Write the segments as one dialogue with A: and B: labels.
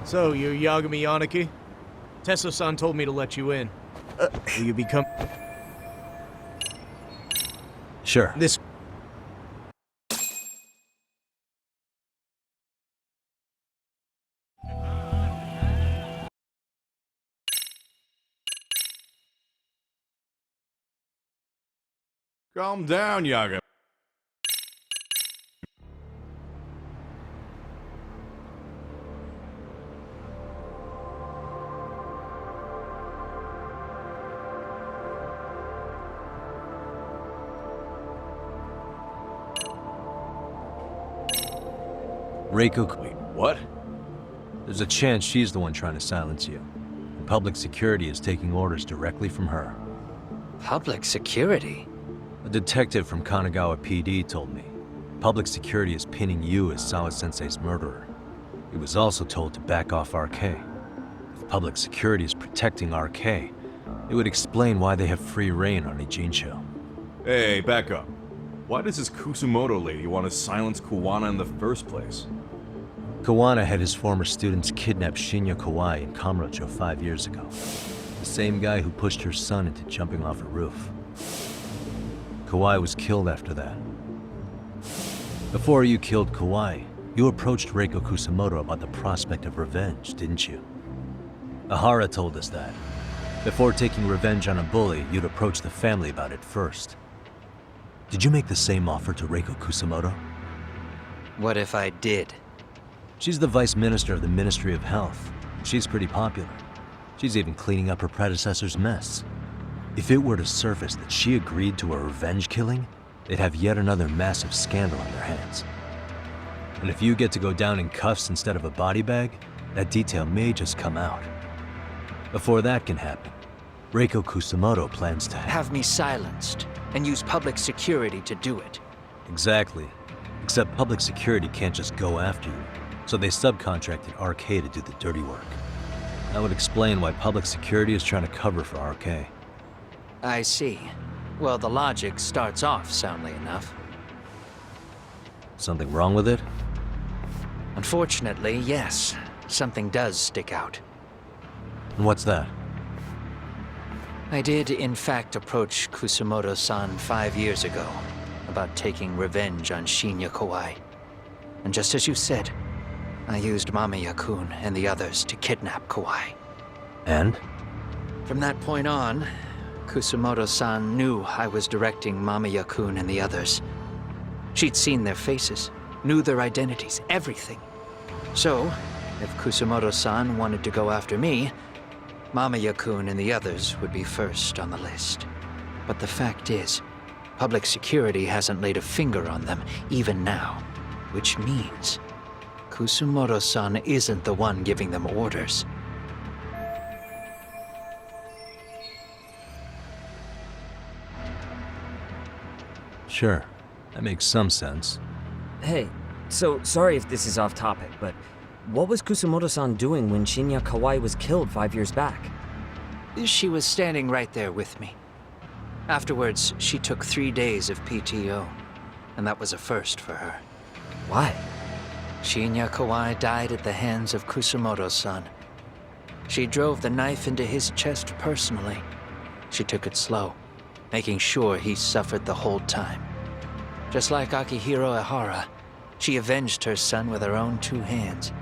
A: So, you're Yagami Yaniki? Tesso-san told me to let you in. Will you become...
B: Sure.
A: This...
C: Calm down, Yaga.
B: Reiko...
C: Wait, what?
B: There's a chance she's the one trying to silence you. And public security is taking orders directly from her.
D: Public security?
B: A detective from Kanagawa PD told me. Public security is pinning you as Sawa-sensei's murderer. He was also told to back off RK. If public security is protecting RK, it would explain why they have free reign on Ijincho.
C: Hey, back up. Why does this Kusumoto lady want to silence Kuwana in the first place?
B: Kuwana had his former students kidnap Shinya Kawai in Kamurocho 5 years ago. The same guy who pushed her son into jumping off a roof. Kawai was killed after that. Before you killed Kawai, you approached Reiko Kusumoto about the prospect of revenge, didn't you? Ahara told us that. Before taking revenge on a bully, you'd approach the family about it first. Did you make the same offer to Reiko Kusumoto?
D: What if I did?
B: She's the vice minister of the Ministry of Health. She's pretty popular. She's even cleaning up her predecessor's mess. If it were to surface that she agreed to a revenge killing, they'd have yet another massive scandal on their hands. And if you get to go down in cuffs instead of a body bag, that detail may just come out. Before that can happen, Reiko Kusumoto plans to
D: Have me silenced, and use public security to do it.
B: Exactly. Except public security can't just go after you, so they subcontracted RK to do the dirty work. That would explain why public security is trying to cover for RK.
D: I see. Well, the logic starts off soundly enough.
B: Something wrong with it?
D: Unfortunately, yes. Something does stick out.
B: And what's that?
D: I did, in fact, approach Kusumoto-san 5 years ago about taking revenge on Shinya Kawai. And just as you said, I used Mamiya-kun and the others to kidnap Kawai.
B: And?
D: From that point on, Kusumoto-san knew I was directing Mamiya-kun and the others. She'd seen their faces, knew their identities, everything. So, if Kusumoto-san wanted to go after me, Mamiya-kun and the others would be first on the list. But the fact is, public security hasn't laid a finger on them, even now. Which means, Kusumoto-san isn't the one giving them orders.
B: Sure. That makes some sense.
E: Hey, so sorry if this is off topic, but what was Kusumoto-san doing when Shinya Kawai was killed 5 years back?
D: She was standing right there with me. Afterwards, she took 3 days of PTO, and that was a first for her.
E: Why?
D: Shinya Kawai died at the hands of Kusumoto-san. She drove the knife into his chest personally. She took it slow, making sure he suffered the whole time. Just like Akihiro Ehara, she avenged her son with her own 2 hands.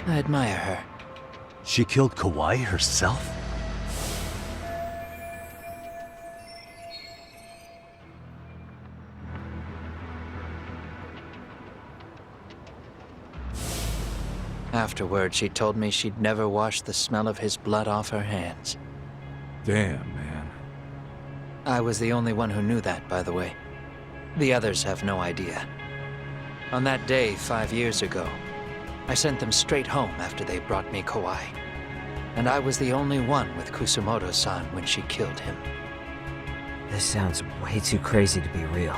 D: I admire her.
B: She killed Kawai herself?
D: Afterward, she told me she'd never wash the smell of his blood off her hands.
C: Damn, man.
D: I was the only one who knew that, by the way. The others have no idea. On that day 5 years ago, I sent them straight home after they brought me Kawai. And I was the only one with Kusumoto-san when she killed him.
E: This sounds way too crazy to be real.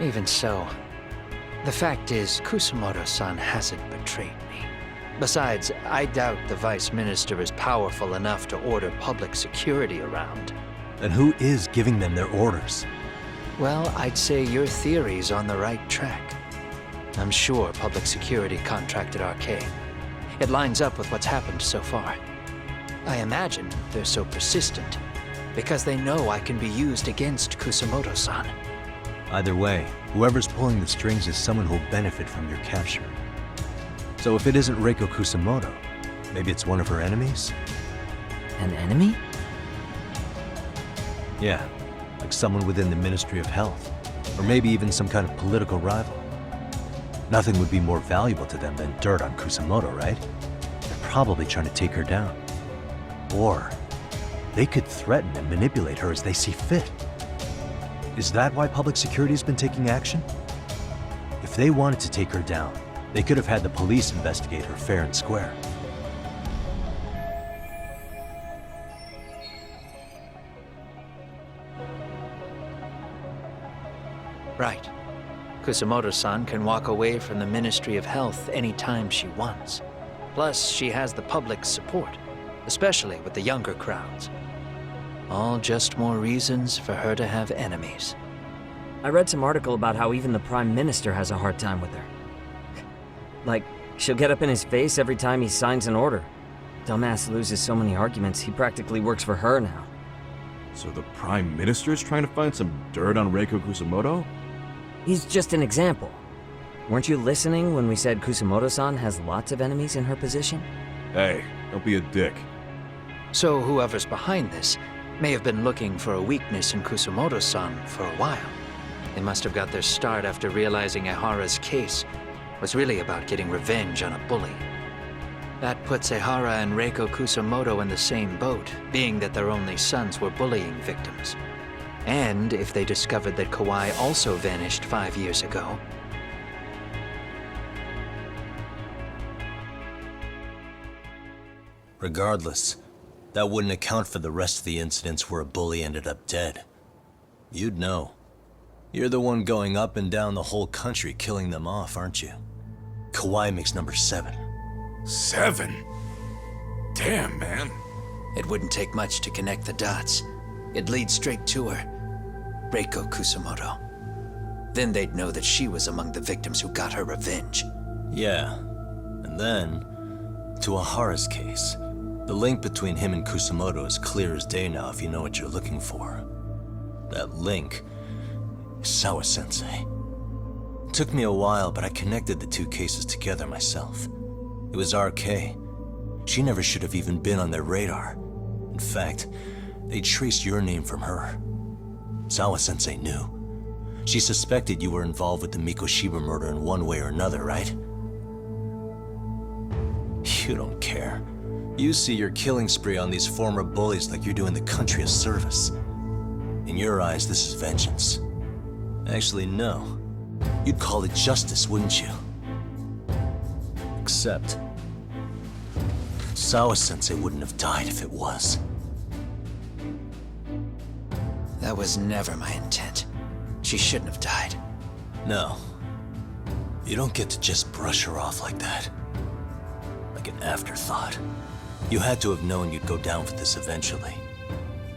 D: Even so, the fact is, Kusumoto-san hasn't betrayed me. Besides, I doubt the Vice Minister is powerful enough to order public security around.
B: Then who is giving them their orders?
D: Well, I'd say your theory's on the right track. I'm sure public security contracted RK. It lines up with what's happened so far. I imagine they're so persistent because they know I can be used against Kusumoto-san.
B: Either way, whoever's pulling the strings is someone who'll benefit from your capture. So if it isn't Reiko Kusumoto, maybe it's one of her enemies?
E: An enemy?
B: Yeah, like someone within the Ministry of Health, or maybe even some kind of political rival. Nothing would be more valuable to them than dirt on Kusumoto, right? They're probably trying to take her down. Or they could threaten and manipulate her as they see fit. Is that why public security's been taking action? If they wanted to take her down, they could have had the police investigate her fair and square.
D: Right. Kusumoto-san can walk away from the Ministry of Health anytime she wants. Plus, she has the public's support, especially with the younger crowds. All just more reasons for her to have enemies.
E: I read some article about how even the Prime Minister has a hard time with her. Like, she'll get up in his face every time he signs an order. Dumbass loses so many arguments, he practically works for her now.
C: So the Prime Minister is trying to find some dirt on Reiko Kusumoto?
E: He's just an example. Weren't you listening when we said Kusumoto-san has lots of enemies in her position?
C: Hey, don't be a dick.
D: So whoever's behind this may have been looking for a weakness in Kusumoto-san for a while. They must have got their start after realizing Ehara's case was really about getting revenge on a bully. That puts Ehara and Reiko Kusumoto in the same boat, being that their only sons were bullying victims. And if they discovered that Kawai also vanished 5 years ago,
B: Regardless, that wouldn't account for the rest of the incidents where a bully ended up dead. You'd know. You're the one going up and down the whole country killing them off, aren't you? Kawai makes number 7.
C: 7? Damn, man.
D: it wouldn't take much to connect the dots. It'd lead straight to her, Reiko Kusumoto. Then they'd know that she was among the victims who got her revenge.
B: Yeah, and then, to Ahara's case. The link between him and Kusumoto is clear as day now if you know what you're looking for. That link is Sawa-sensei. It took me a while, but I connected the two cases together myself. It was RK. She never should have even been on their radar. In fact, they traced your name from her. Sawa-sensei knew. She suspected you were involved with the Mikoshiba murder in one way or another, right? You don't care. You see your killing spree on these former bullies like you're doing the country a service. In your eyes, this is vengeance. Actually, no. You'd call it justice, wouldn't you? Except, Sawa-sensei wouldn't have died if it was.
D: That was never my intent. She shouldn't have died.
B: No. You don't get to just brush her off like that. Like an afterthought. You had to have known you'd go down for this eventually.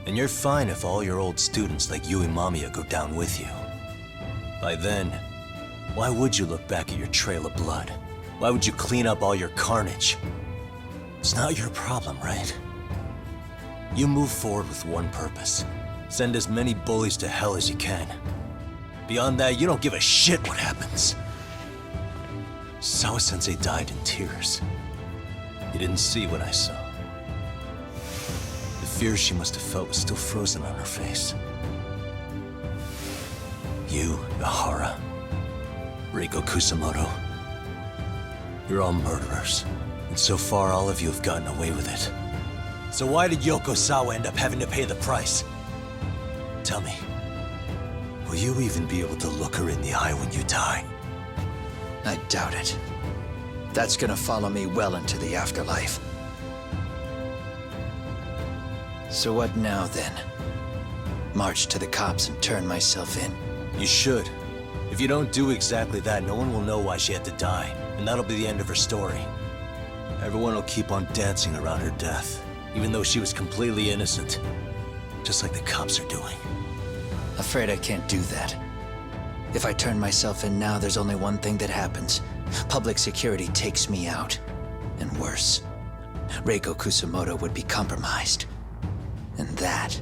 B: And you're fine if all your old students like Yui Mamiya go down with you. By then, why would you look back at your trail of blood? Why would you clean up all your carnage? It's not your problem, right? You move forward with one purpose. Send as many bullies to hell as you can. Beyond that, you don't give a shit what happens. Sawa-sensei died in tears. You didn't see what I saw. The fear she must have felt was still frozen on her face. You, Ehara, Reiko Kusumoto, you're all murderers. And so far, all of you have gotten away with it. So why did Yoko Sawa end up having to pay the price? Tell me, will you even be able to look her in the eye when you die?
D: I doubt it. That's gonna follow me well into the afterlife. So what now, then? March to the cops and turn myself in?
B: You should. If you don't do exactly that, no one will know why she had to die, and that'll be the end of her story. Everyone will keep on dancing around her death, even though she was completely innocent. Just like the cops are doing.
D: Afraid I can't do that. If I turn myself in now, there's only one thing that happens. Public security takes me out. And worse. worse. Reiko Kusumoto would be compromised. And that,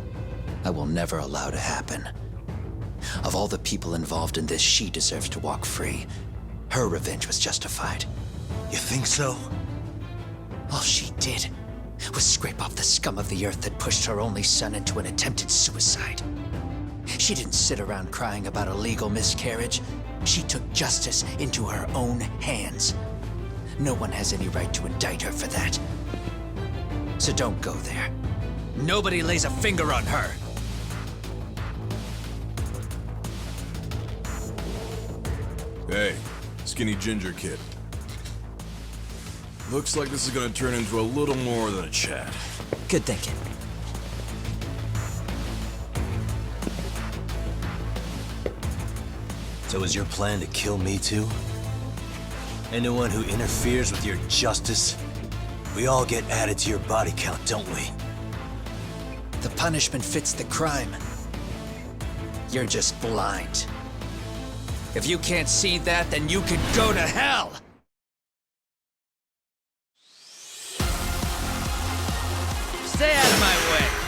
D: I will never allow to happen. Of all the people involved in this, she deserves to walk free. Her revenge was justified.
B: You think so?
D: All she did was scrape off the scum of the earth that pushed her only son into an attempted suicide. She didn't sit around crying about a legal miscarriage. She took justice into her own hands. No one has any right to indict her for that. So don't go there. Nobody lays a finger on her.
C: Hey, skinny ginger kid. Looks like this is gonna turn into a little more than a chat.
E: Good thinking.
B: So is your plan to kill me too? Anyone who interferes with your justice, we all get added to your body count, don't we?
D: The punishment fits the crime. You're just blind. If you can't see that, then you can go to hell! Stay out of my way!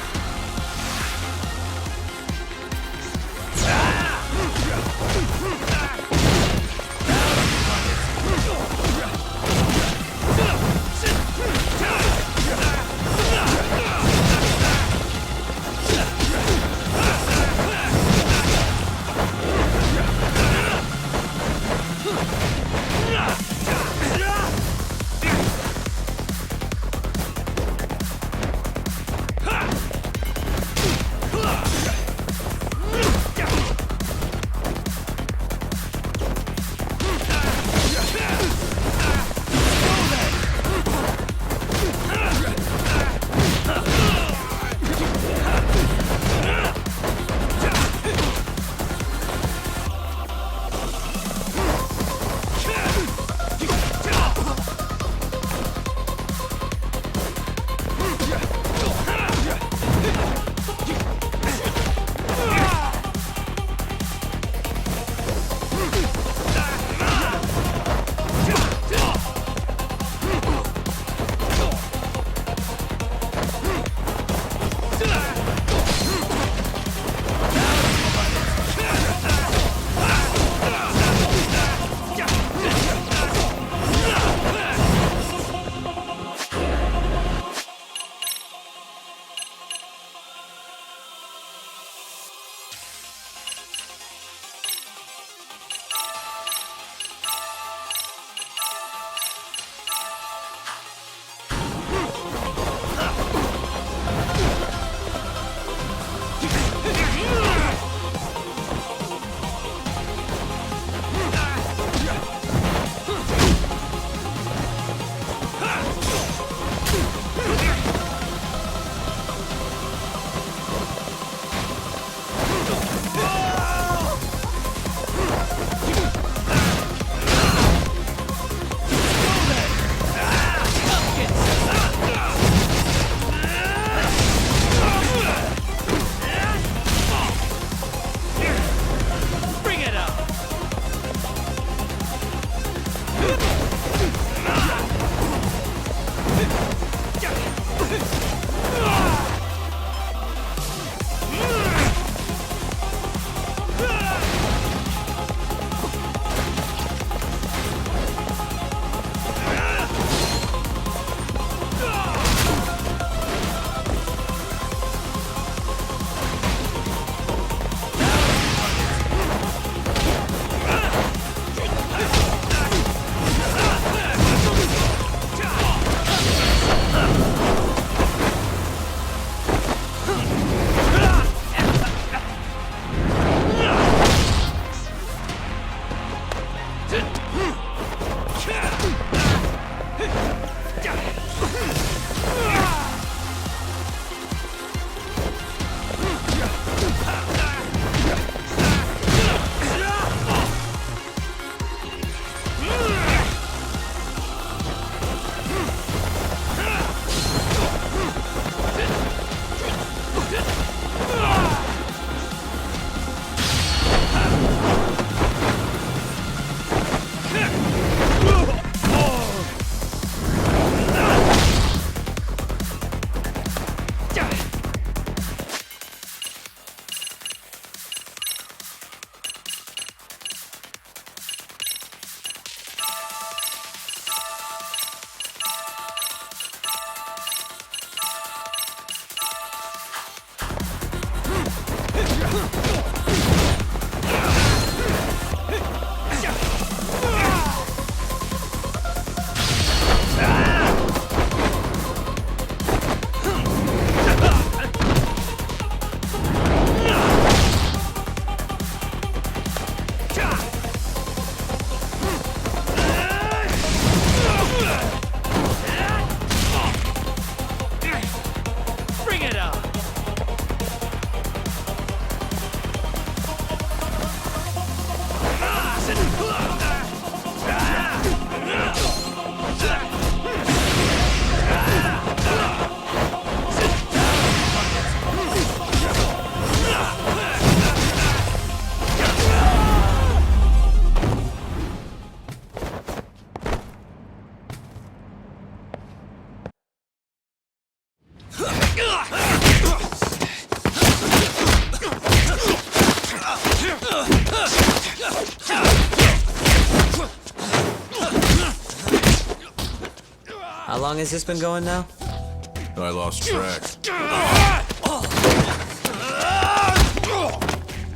E: How long has this been going now?
C: I lost track.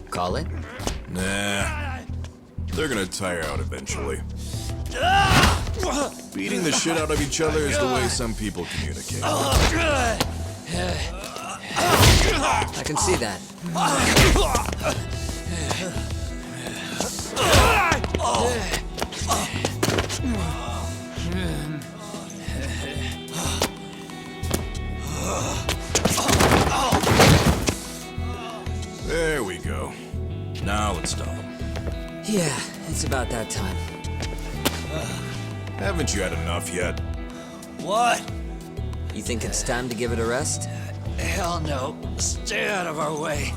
E: Call it?
C: Nah. They're gonna tire out eventually. Beating the shit out of each other is the way some people communicate.
E: I can see that.
C: There we go. Now let's stop them.
E: Yeah, it's about that time.
C: Haven't you had enough yet?
F: What?
E: You think it's time to give it a rest?
F: Hell no. Stay out of our way.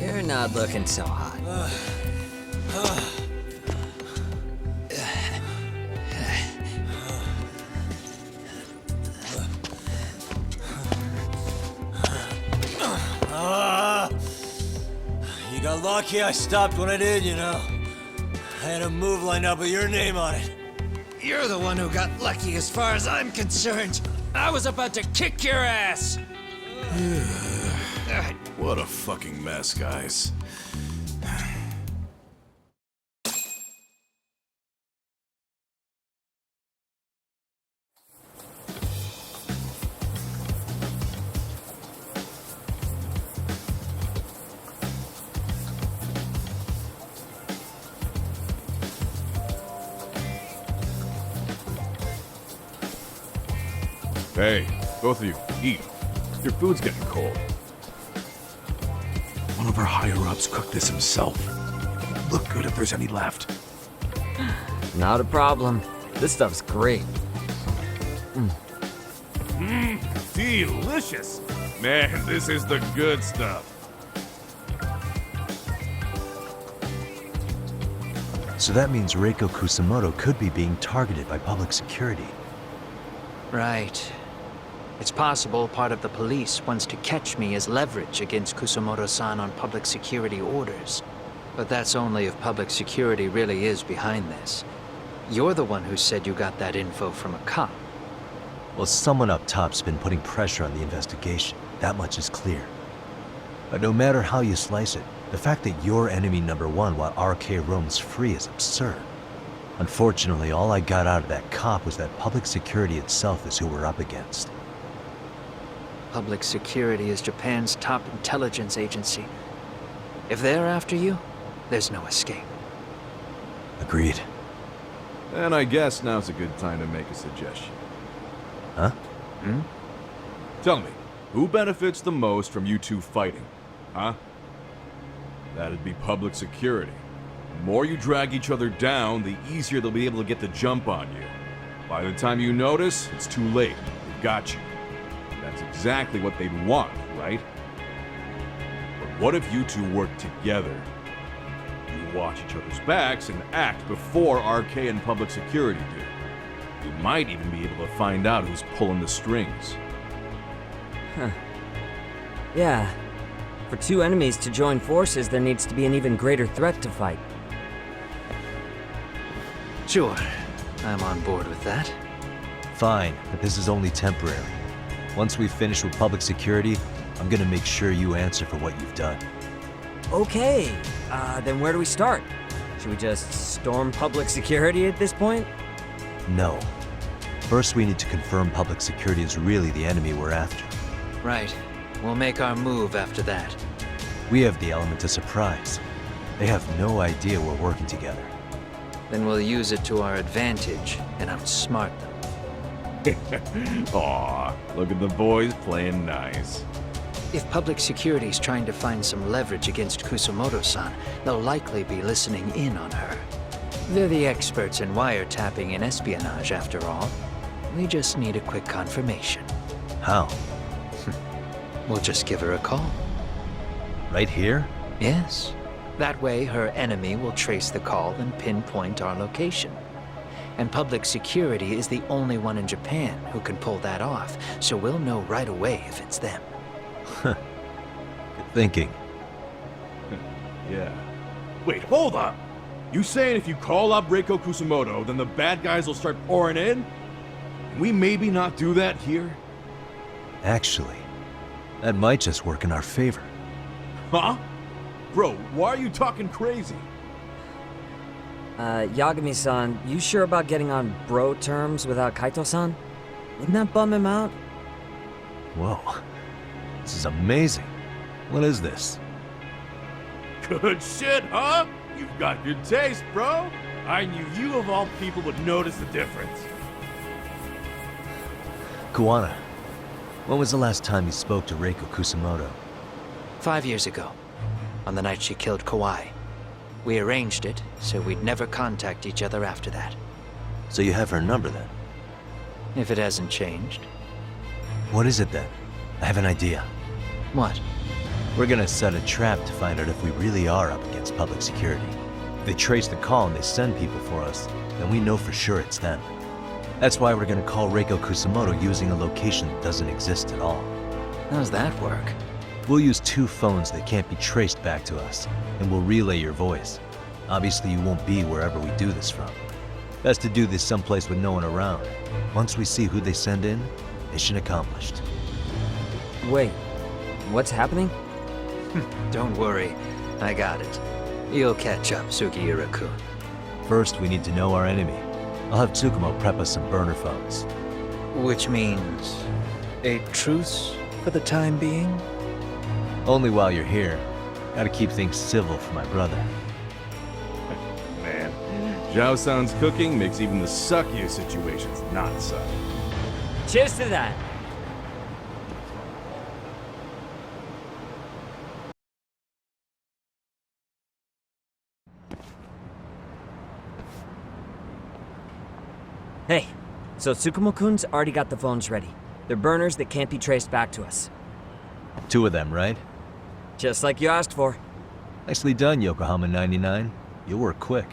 E: You're not looking so hot.
F: You got lucky I stopped when I did, you know. I had a move lined up with your name on it. You're the one who got lucky as far as I'm concerned. I was about to kick your ass.
C: What a fucking mess, guys. Hey, both of you, eat. Your food's getting cold. One of our higher-ups cooked this himself. Look good if there's any left.
E: Not a problem. This stuff's great.
C: Delicious! Man, this is the good stuff.
B: So that means Reiko Kusumoto could be being targeted by public security.
D: Right. It's possible part of the police wants to catch me as leverage against Kusumoto-san on public security orders. But that's only if public security really is behind this. You're the one who said you got that info from a cop.
B: Well, someone up top's been putting pressure on the investigation. That much is clear. But no matter how you slice it, the fact that you're enemy number one while RK roams free is absurd. Unfortunately, all I got out of that cop was that public security itself is who we're up against.
D: Public security is Japan's top intelligence agency. If they're after you, there's no escape.
B: Agreed.
C: And I guess now's a good time to make a suggestion.
B: Huh?
C: Tell me, who benefits the most from you two fighting? Huh? That'd be public security. The more you drag each other down, the easier they'll be able to get the jump on you. By the time you notice, it's too late. They've got you. That's exactly what they'd want, right? But what if you two work together? You watch each other's backs and act before RK and public security do. You might even be able to find out who's pulling the strings.
E: Yeah. For two enemies to join forces, there needs to be an even greater threat to fight.
D: Sure, I'm on board with that.
B: Fine, but this is only temporary. Once we finish with public security, I'm gonna make sure you answer for what you've done.
E: Okay, then where do we start? Should we just storm public security at this point?
B: No. First, we need to confirm public security is really the enemy we're after.
D: Right. We'll make our move after that.
B: We have the element of surprise. They have no idea we're working together.
D: Then we'll use it to our advantage and outsmart them.
C: Aw, look at the boys playing nice.
D: If public security's trying to find some leverage against Kusumoto-san, they'll likely be listening in on her. They're the experts in wiretapping and espionage, after all. We just need a quick confirmation.
B: How?
D: We'll just give her a call.
B: Right here?
D: Yes. That way, her enemy will trace the call and pinpoint our location. And public security is the only one in Japan who can pull that off, so we'll know right away if it's them.
B: Good thinking.
C: Yeah. Wait, hold up! You saying if you call up Reiko Kusumoto, then the bad guys will start pouring in? Can we maybe not do that here?
B: Actually, that might just work in our favor.
C: Huh? Bro, why are you talking crazy?
E: Yagami-san, you sure about getting on bro terms without Kaito-san? Wouldn't that bum him out?
B: Whoa. This is amazing. What is this?
C: Good shit, huh? You've got good taste, bro. I knew you of all people would notice the difference.
B: Kuwana, when was the last time you spoke to Reiko Kusumoto?
D: 5 years ago, on the night she killed Kawai. We arranged it so we'd never contact each other after that.
B: So you have her number then?
D: If it hasn't changed.
B: What is it then? I have an idea.
D: What?
B: We're gonna set a trap to find out if we really are up against public security. If they trace the call and they send people for us, then we know for sure it's them. That's why we're gonna call Reiko Kusumoto using a location that doesn't exist at all.
D: How's that work?
B: We'll use 2 phones that can't be traced back to us, and we'll relay your voice. Obviously you won't be wherever we do this from. Best to do this someplace with no one around. Once we see who they send in, mission accomplished.
E: Wait, what's happening?
D: Don't worry, I got it. You'll catch up, Sugiura-kun.
B: First, we need to know our enemy. I'll have Tsukumo prep us some burner phones.
D: Which means a truce for the time being?
B: Only while you're here. Gotta keep things civil for my brother.
C: Man, Zhao-san's cooking makes even the suckiest situations not suck.
E: Cheers to that! Hey, so Tsukumo-kun's already got the phones ready. They're burners that can't be traced back to us.
B: 2 of them, right?
E: Just like you asked for.
B: Nicely done, Yokohama 99. You work quick.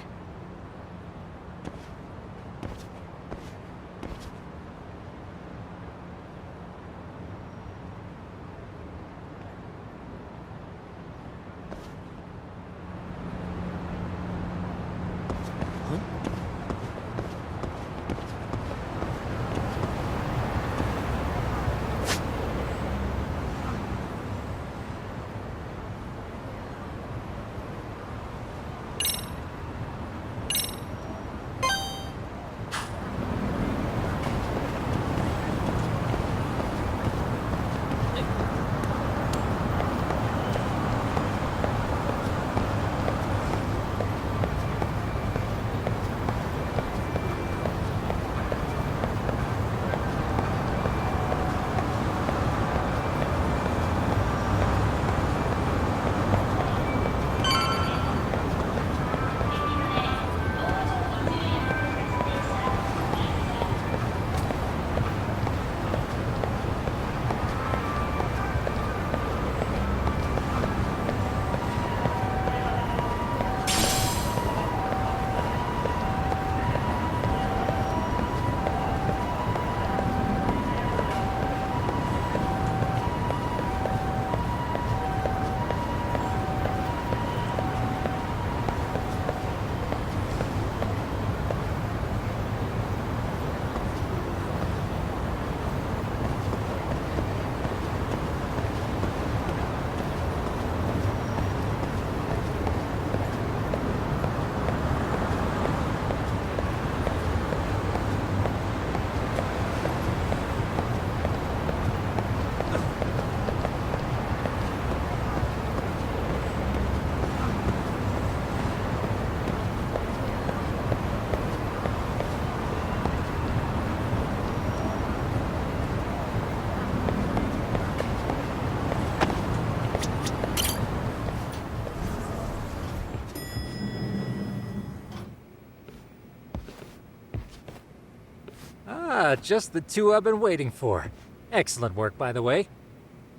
G: Just the 2 I've been waiting for. Excellent work, by the way.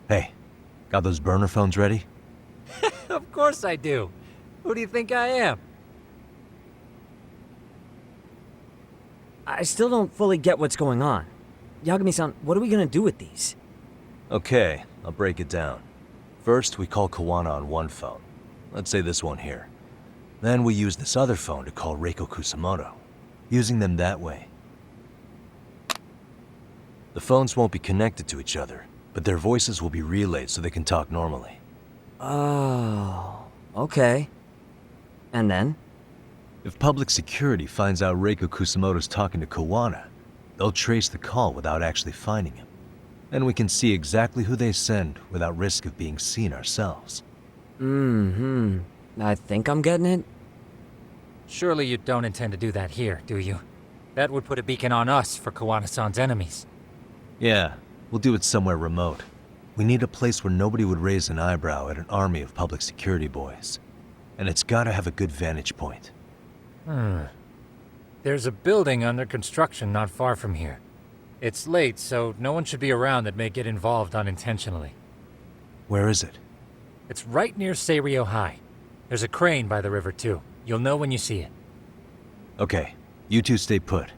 B: Hey, got those burner phones ready?
G: Of course I do. Who do you think I am?
E: I still don't fully get what's going on. Yagami-san, what are we gonna do with these?
B: Okay, I'll break it down. First, we call Kuwana on one phone. Let's say this one here. Then we use this other phone to call Reiko Kusamoto, using them that way. The phones won't be connected to each other, but their voices will be relayed so they can talk normally.
E: Oh, okay. And then?
B: If public security finds out Reiko Kusamoto's talking to Kawana, they'll trace the call without actually finding him. And we can see exactly who they send without risk of being seen ourselves.
E: I think I'm getting it.
G: Surely you don't intend to do that here, do you? That would put a beacon on us for Kawana-san's enemies.
B: Yeah, we'll do it somewhere remote. We need a place where nobody would raise an eyebrow at an army of public security boys. And it's gotta have a good vantage point.
G: There's a building under construction not far from here. It's late, so no one should be around that may get involved unintentionally.
B: Where is it?
G: It's right near Seiryo High. There's a crane by the river, too. You'll know when you see it.
B: Okay, you two stay put.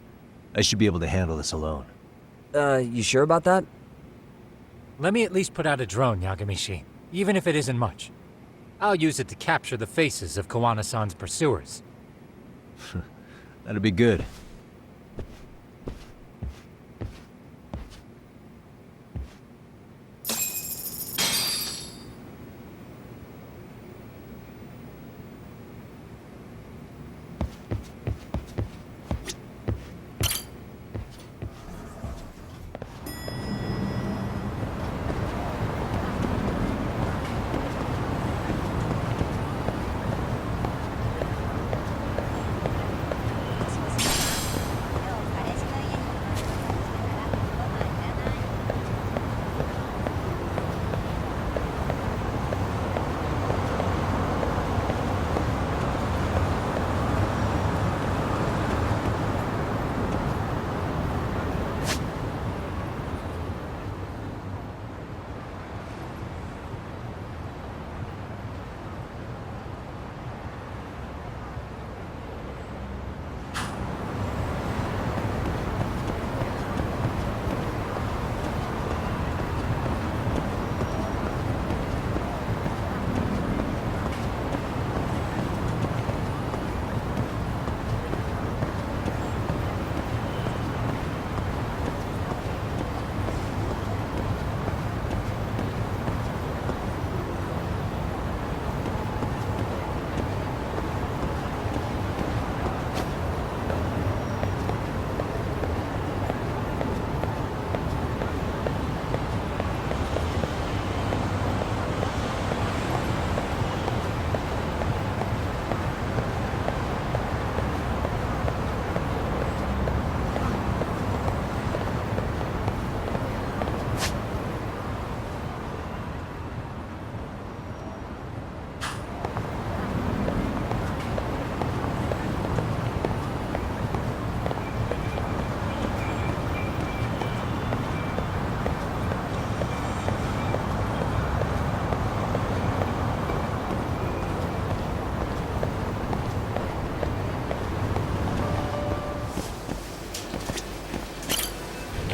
B: I should be able to handle this alone.
E: You sure about that?
G: Let me at least put out a drone, Yagami-shi, even if it isn't much. I'll use it to capture the faces of Kawana-san's pursuers.
B: That'd be good.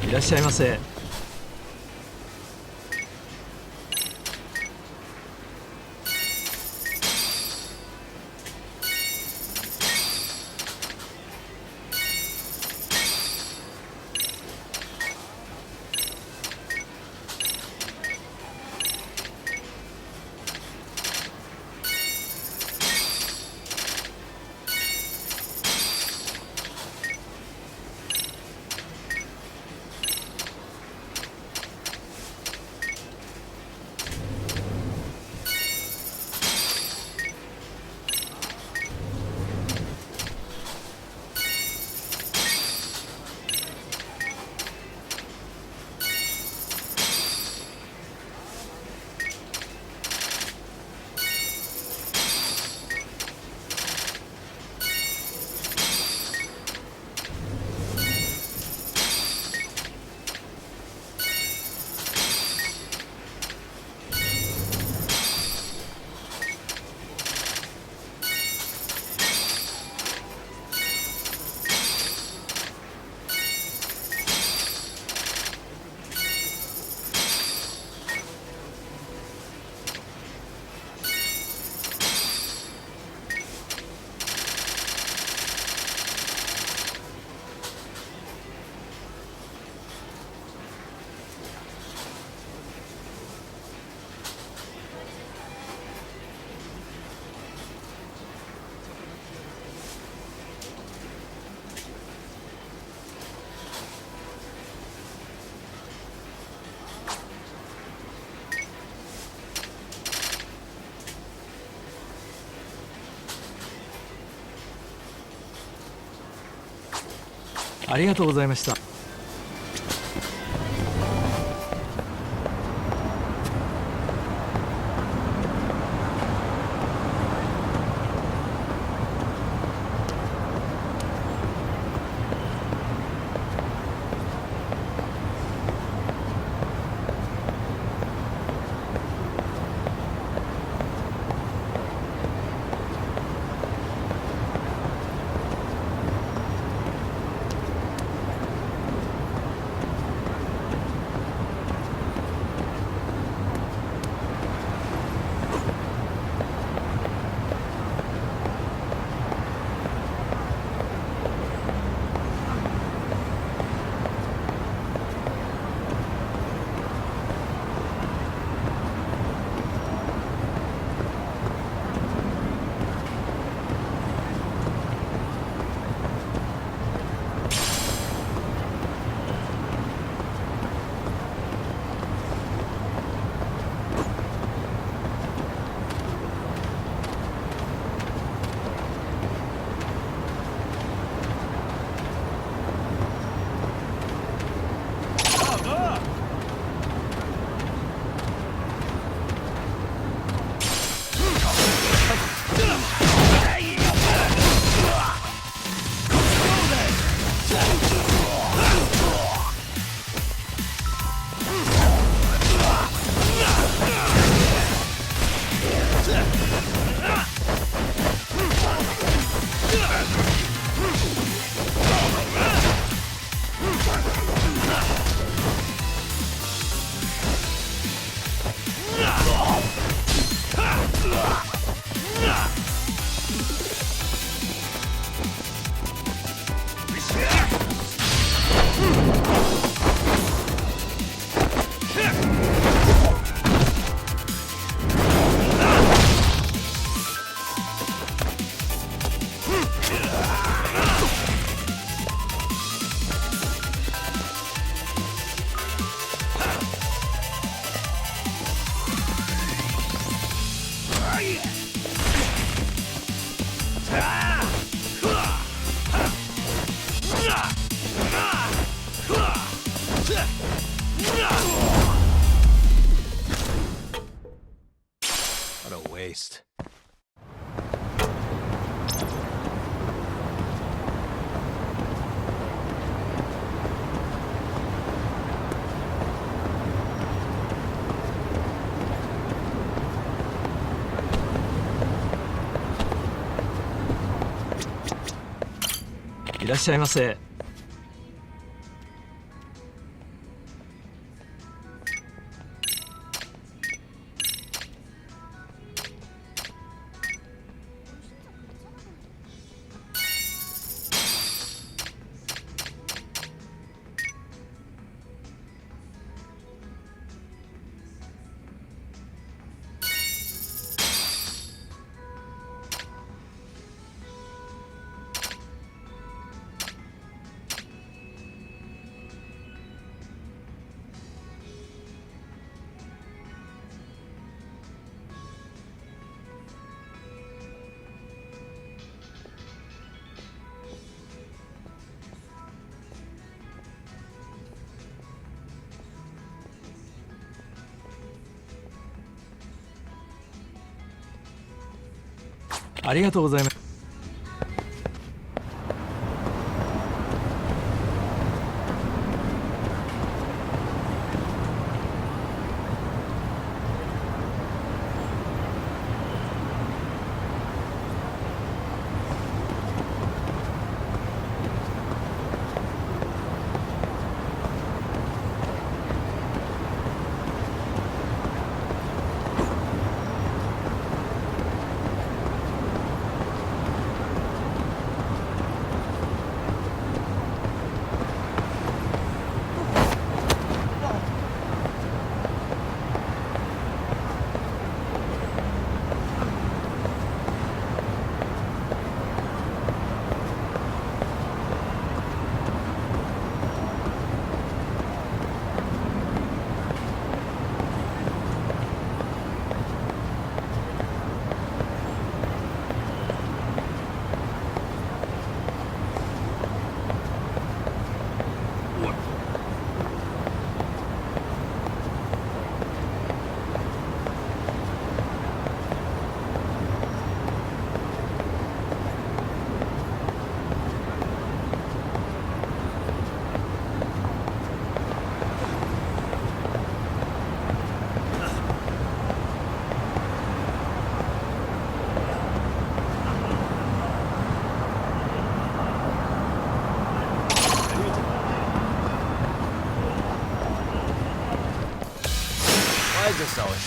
A: いらっしゃいませ。
H: ありがとうございました。
B: What a waste.
H: いらっしゃいませ。ありがとうございます。
I: wesołeś.